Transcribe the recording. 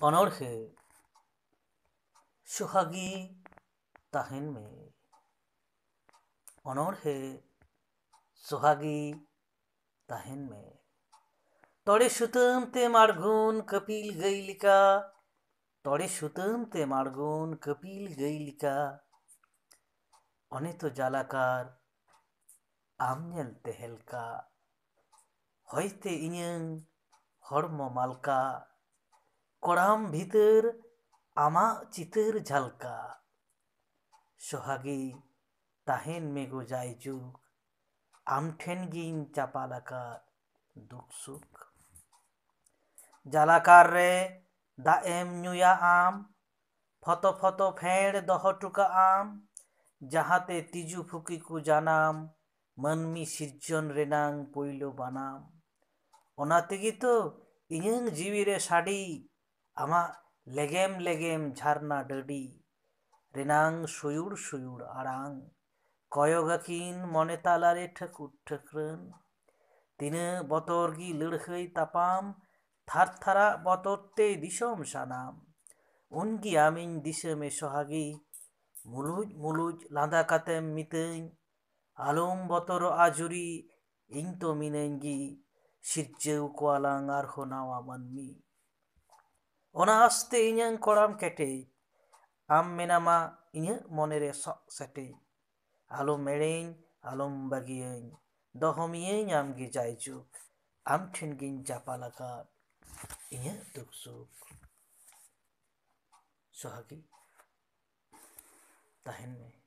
अनोढ़े सुहागी ताहेन में अनोढ़े सुहागी ताहेन में तोड़े सुतम ते मारगुन कपिल गईलिका तोड़े सुतम ते मारगुन कपिल गईलिका अने तो जालाकार आमनेल तेहलका होइते इᱧᱟᱹᱝ हड़मो मालका कोड़ाम भीतर आमाग चितर झलका सोहागी ताहेन में गो जायजुग आम ठेन गिन चापालाका दुख सुख जालाकार रे दाएम ᱧᱩᱭᱟ आम फतो फतो फेड़ दोहो टुका आम जहाते तिजु फुकी को जानाम मनमी सिरजन रेनांग पोइलो बानाम ओना तेगी तो इᱧᱟᱹᱝ जीवी रे साडी आमा लेगेम लेगेम झरना डडी रेनांग सुयुड़ सुयुड़ आड़ांग कयोगाकिन मने तालारे ठकुर ठकुरन तिना बतोरगी लड़हई तापाम थार थारा बतोरते दिसोम सानाम उनगी आमिन दिसोमे सोहागी मुलुज मुलुज लांदा कातेम मितई आलुम बतोरो आजुरी इन तो मिनेंगी सिरजौ कोआलांग आरहो नावा मनमी ओना आस्ते इᱧᱟᱹᱝ कोड़ाम केटेज आम मेनामा इᱧᱟᱹᱜ मोनेरे सक सेटेज आलोम एड़ेñ आलोम बागियेñ दोहोमियेñ आमगे जायजुग आम ठेन गिन जापालाकार इᱧᱟᱹᱜ दुख सुख सोहागी ताहेन में।